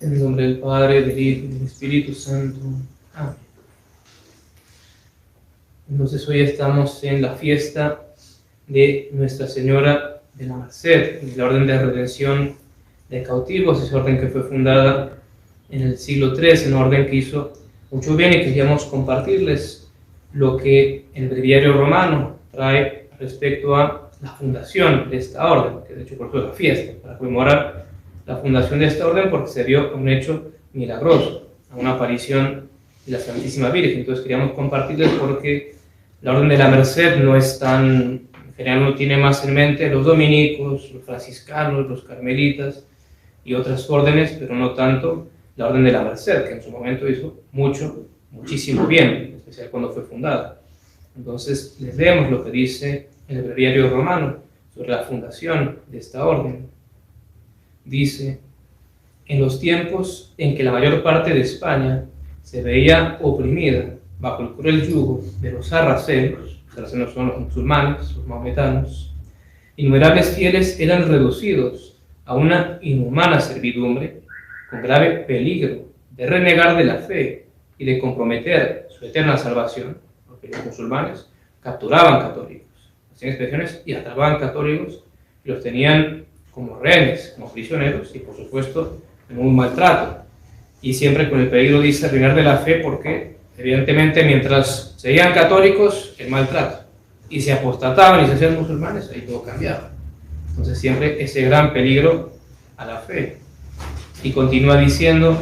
En el nombre del Padre, del Hijo y del Espíritu Santo. Amén. Entonces hoy estamos en la fiesta de Nuestra Señora de la Merced, de la Orden de Redención de Cautivos, esa orden que fue fundada en el siglo III, una orden que hizo mucho bien, y queríamos compartirles lo que el breviario romano trae respecto a la fundación de esta orden, que de hecho por eso es la fiesta, para conmemorar la fundación de esta orden, porque se vio un hecho milagroso, una aparición de la Santísima Virgen. Entonces queríamos compartirles porque la Orden de la Merced no es tan, en general uno tiene más en mente los dominicos, los franciscanos, los carmelitas y otras órdenes, pero no tanto la Orden de la Merced, que en su momento hizo muchísimo bien, en especial cuando fue fundada. Entonces les leemos lo que dice el breviario romano sobre la fundación de esta orden. Dice: en los tiempos en que la mayor parte de España se veía oprimida bajo el cruel yugo de los sarracenos son los musulmanes, los maometanos, innumerables fieles eran reducidos a una inhumana servidumbre, con grave peligro de renegar de la fe y de comprometer su eterna salvación, porque los musulmanes capturaban católicos, hacían expediciones y atrapaban católicos y los tenían como rehenes, como prisioneros, y por supuesto en un maltrato, y siempre con el peligro de renegar de la fe, porque evidentemente mientras seguían católicos, el maltrato, y se apostataban y se hacían musulmanes, ahí todo cambiaba. Entonces siempre ese gran peligro a la fe. Y continúa diciendo: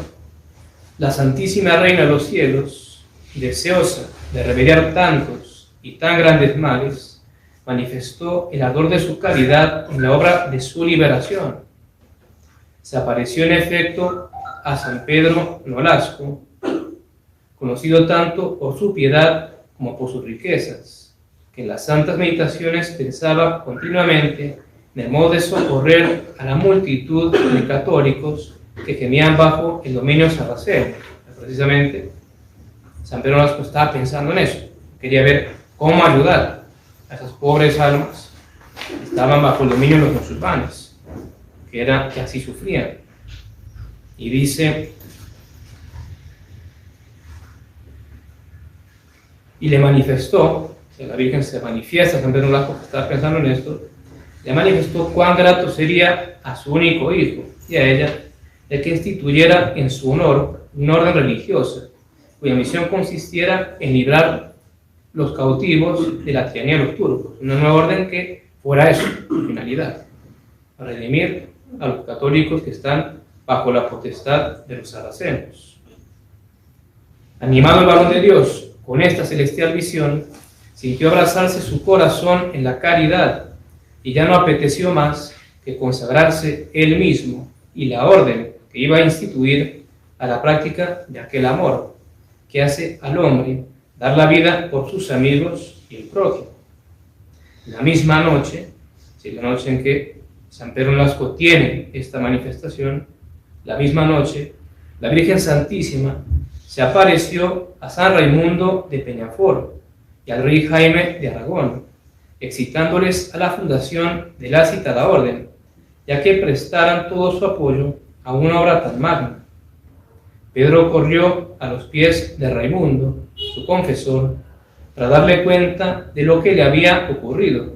la Santísima Reina de los Cielos, deseosa de remediar tantos y tan grandes males, manifestó el ardor de su caridad en la obra de su liberación. Se apareció en efecto a San Pedro Nolasco, conocido tanto por su piedad como por sus riquezas, que en las santas meditaciones pensaba continuamente en el modo de socorrer a la multitud de católicos que gemían bajo el dominio sarraceno. Precisamente San Pedro Nolasco estaba pensando en eso, quería ver cómo ayudar a esas pobres almas que estaban bajo el dominio de los musulmanes, que así sufrían. Y dice: y le manifestó, que la Virgen se manifiesta, San Pedro Nolasco que estaba pensando en esto, le manifestó cuán grato sería a su único hijo y a ella el que instituyera en su honor una orden religiosa, cuya misión consistiera en librar los cautivos de la tiranía de los turcos, una nueva orden que fuera eso, su finalidad, para redimir a los católicos que están bajo la potestad de los sarracenos. Animado el varón de Dios con esta celestial visión, sintió abrazarse su corazón en la caridad y ya no apeteció más que consagrarse él mismo y la orden que iba a instituir a la práctica de aquel amor que hace al hombre dar la vida por sus amigos y el prójimo. La misma noche, la noche en que San Pedro Nolasco tiene esta manifestación, la misma noche, la Virgen Santísima se apareció a San Raimundo de Peñafort y al rey Jaime de Aragón, excitándoles a la fundación de la citada orden, ya que prestaran todo su apoyo a una obra tan magna. Pedro corrió a los pies de Raimundo, su confesor, para darle cuenta de lo que le había ocurrido,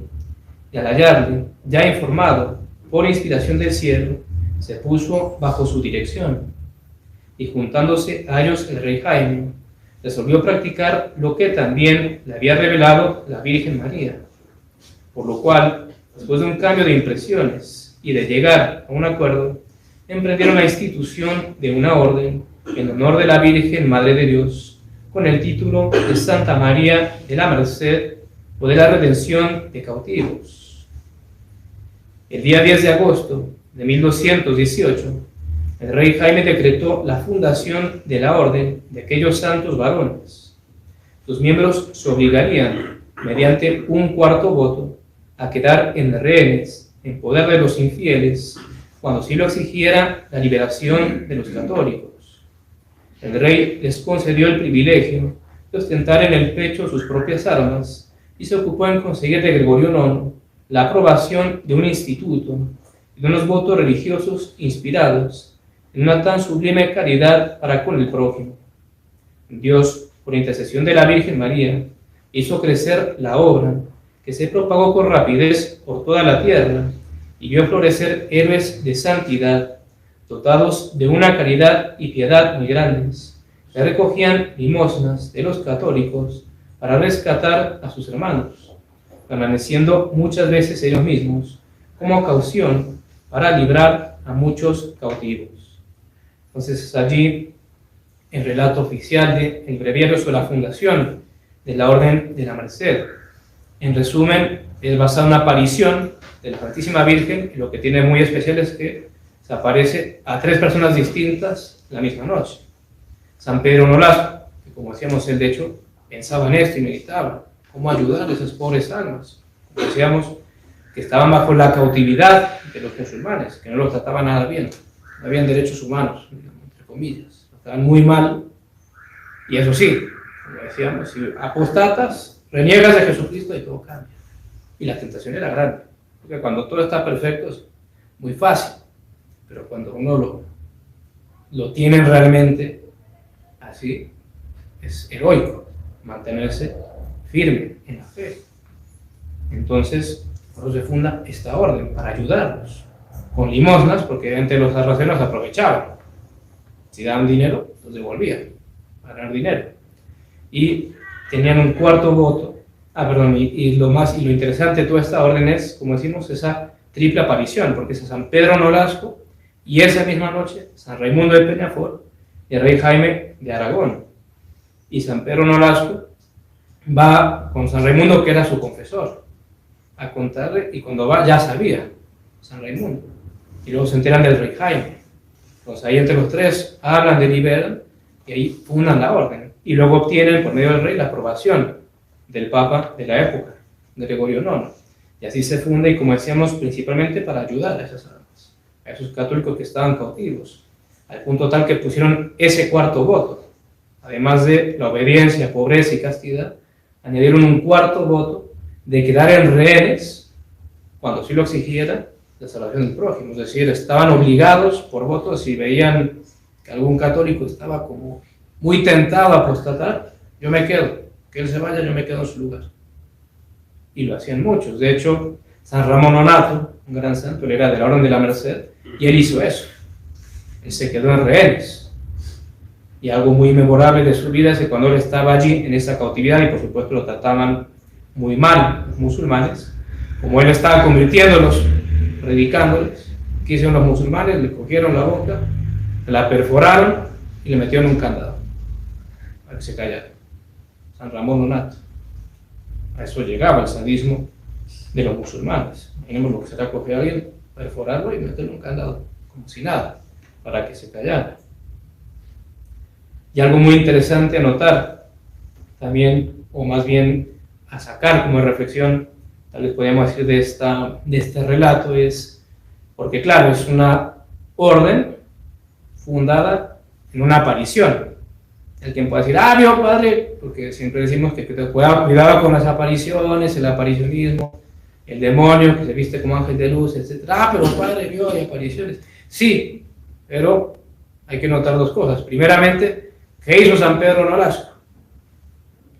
y al hallarle ya informado por inspiración del cielo, se puso bajo su dirección, y juntándose a ellos el rey Jaime, resolvió practicar lo que también le había revelado la Virgen María, por lo cual, después de un cambio de impresiones y de llegar a un acuerdo, emprendieron la institución de una orden en honor de la Virgen Madre de Dios, con el título de Santa María de la Merced o de la Redención de Cautivos. El día 10 de agosto de 1218, el rey Jaime decretó la fundación de la orden de aquellos santos varones. Sus miembros se obligarían, mediante un cuarto voto, a quedar en rehenes, en poder de los infieles, cuando sí lo exigiera la liberación de los católicos. El rey les concedió el privilegio de ostentar en el pecho sus propias armas y se ocupó en conseguir de Gregorio IX la aprobación de un instituto y de unos votos religiosos inspirados en una tan sublime caridad para con el prójimo. Dios, por intercesión de la Virgen María, hizo crecer la obra, que se propagó con rapidez por toda la tierra, y vio florecer héroes de santidad, dotados de una caridad y piedad muy grandes, que recogían limosnas de los católicos para rescatar a sus hermanos, permaneciendo muchas veces ellos mismos como caución para librar a muchos cautivos. Entonces es allí el relato oficial del breviario sobre la fundación de la Orden de la Merced. En resumen, es basada en una aparición de la Santísima Virgen, y lo que tiene muy especial es que se aparece a 3 personas distintas la misma noche. San Pedro Nolasco, que como decíamos, él de hecho pensaba en esto y meditaba cómo ayudar a esas pobres almas. Como decíamos, que estaban bajo la cautividad de los musulmanes, que no los trataban nada bien, no habían derechos humanos, entre comillas, estaban muy mal, y eso sí, como decíamos, si apostatas, reniegas de Jesucristo y todo cambia. Y la tentación era grande, porque cuando todo está perfecto es muy fácil, pero cuando uno lo tiene realmente así, es heroico mantenerse firme en la fe. Entonces, por eso se funda esta orden, para ayudarlos con limosnas, porque obviamente los sarracenos aprovechaban. Si daban dinero, los devolvían para ganar dinero. Y tenían un cuarto voto. Y lo interesante de toda esta orden es, como decimos, esa triple aparición, porque es a San Pedro Nolasco, y esa misma noche San Raimundo de Peñafort y el rey Jaime de Aragón. Y San Pedro Nolasco va con San Raimundo, que era su confesor, a contarle, y cuando va ya sabía San Raimundo, y luego se enteran del rey Jaime. Entonces ahí entre los 3 hablan, deliberan, y ahí fundan la orden, y luego obtienen por medio del rey la aprobación del Papa de la época, Gregorio IX, y así se funda, y como decíamos, principalmente para ayudar a esas almas, a esos católicos que estaban cautivos, al punto tal que pusieron ese cuarto voto, además de la obediencia, pobreza y castidad, añadieron un cuarto voto de quedar en rehenes, cuando sí lo exigiera, la salvación del prójimo. Es decir, estaban obligados por voto, si veían que algún católico estaba como muy tentado a apostatar, yo me quedo, que él se vaya, yo me quedo en su lugar. Y lo hacían muchos. De hecho, San Ramón Nonnato, un gran santo, él era de la Orden de la Merced, y él hizo eso. Él se quedó en rehenes. Y algo muy memorable de su vida es que cuando él estaba allí, en esa cautividad, y por supuesto lo trataban muy mal los musulmanes, como él estaba convirtiéndolos, predicándoles, ¿qué hicieron los musulmanes? Le cogieron la boca, la perforaron y le metieron un candado para que se callara. San Ramón Nonnato. A eso llegaba el sadismo de los musulmanes. Imaginemos lo que será coger a alguien, perforarlo y meterle un candado, como si nada, para que se callara. Y algo muy interesante a notar también, o más bien a sacar como reflexión, tal vez podríamos decir de este relato, es porque claro, es una orden fundada en una aparición. El quien puede decir, vio padre, porque siempre decimos que cuidado con las apariciones, el aparicionismo, el demonio que se viste como ángel de luz, etc. Pero padre, vio, hay apariciones. Sí, pero hay que notar 2 cosas. Primeramente, ¿qué hizo San Pedro Nolasco?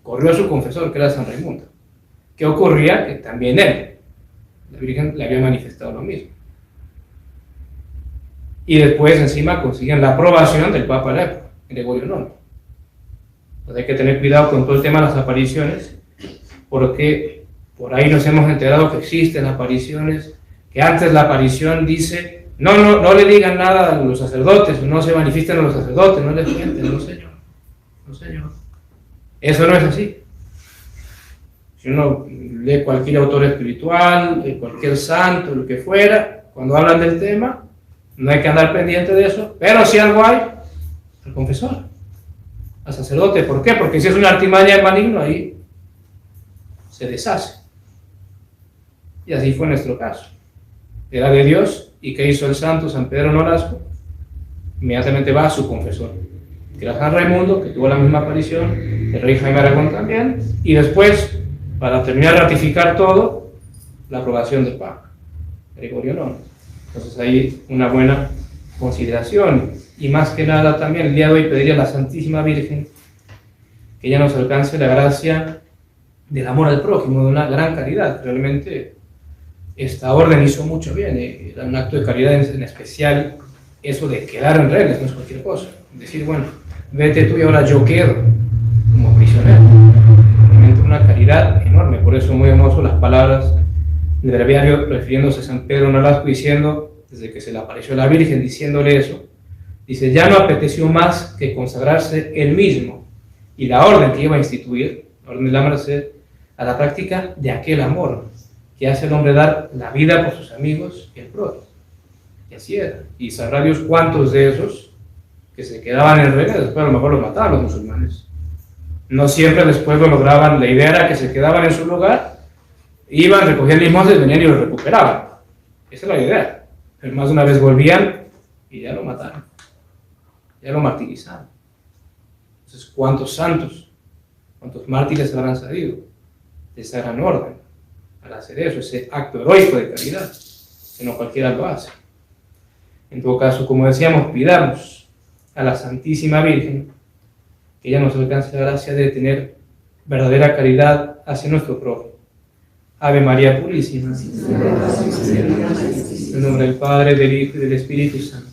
Corrió a su confesor, que era San Raimundo. ¿Qué ocurría? Que también él, la Virgen, le había manifestado lo mismo. Y después, encima, consiguen la aprobación del Papa de la época, Gregorio IX. Entonces hay que tener cuidado con todo el tema de las apariciones, porque por ahí nos hemos enterado que existen apariciones, que antes la aparición dice, no le digan nada a los sacerdotes, no se manifiesten a los sacerdotes, no les cuenten, no señor. Eso no es así. Si uno lee cualquier autor espiritual, cualquier santo, lo que fuera, cuando hablan del tema, no hay que andar pendiente de eso, pero si algo hay, al confesor, al sacerdote. ¿Por qué? Porque si es una artimaña maligna, ahí se deshace. Y así fue nuestro caso. Era de Dios, y ¿qué hizo el santo San Pedro Nolasco? Inmediatamente va a su confesor, que era San Raimundo, que tuvo la misma aparición, el rey Jaime Aragón también, y después, para terminar de ratificar todo, la aprobación del Papa, Gregorio IX. Entonces ahí una buena consideración. Y más que nada también el día de hoy pediría a la Santísima Virgen que ella nos alcance la gracia del amor al prójimo, de una gran caridad. Realmente esta orden hizo mucho bien, era un acto de caridad en especial, eso de quedar en reglas, no es cualquier cosa. Decir, bueno, vete tú y ahora yo quedo como prisionero. Realmente una caridad enorme, por eso muy hermoso las palabras del breviario refiriéndose a San Pedro Nolasco diciendo, desde que se le apareció a la Virgen diciéndole eso, dice, ya no apeteció más que consagrarse él mismo y la orden que iba a instituir, la orden de la merced, a la práctica de aquel amor que hace al hombre dar la vida por sus amigos y el prójimo. Y así era. Y sabrá Dios cuántos de esos que se quedaban en redes, después a lo mejor los mataban los musulmanes. No siempre después lo lograban. La idea era que se quedaban en su lugar, iban, recogían limosnas, venían y lo recuperaban. Esa es la idea. Pero más de una vez volvían y ya lo mataron. Ya lo martirizaron. Entonces, ¿cuántos santos, cuántos mártires habrán salido de esa gran orden al hacer eso, ese acto heroico de caridad, que no cualquiera lo hace? En todo caso, como decíamos, pidamos a la Santísima Virgen que ella nos alcance la gracia de tener verdadera caridad hacia nuestro prójimo. Ave María Purísima. En nombre del Padre, del Hijo y del Espíritu Santo.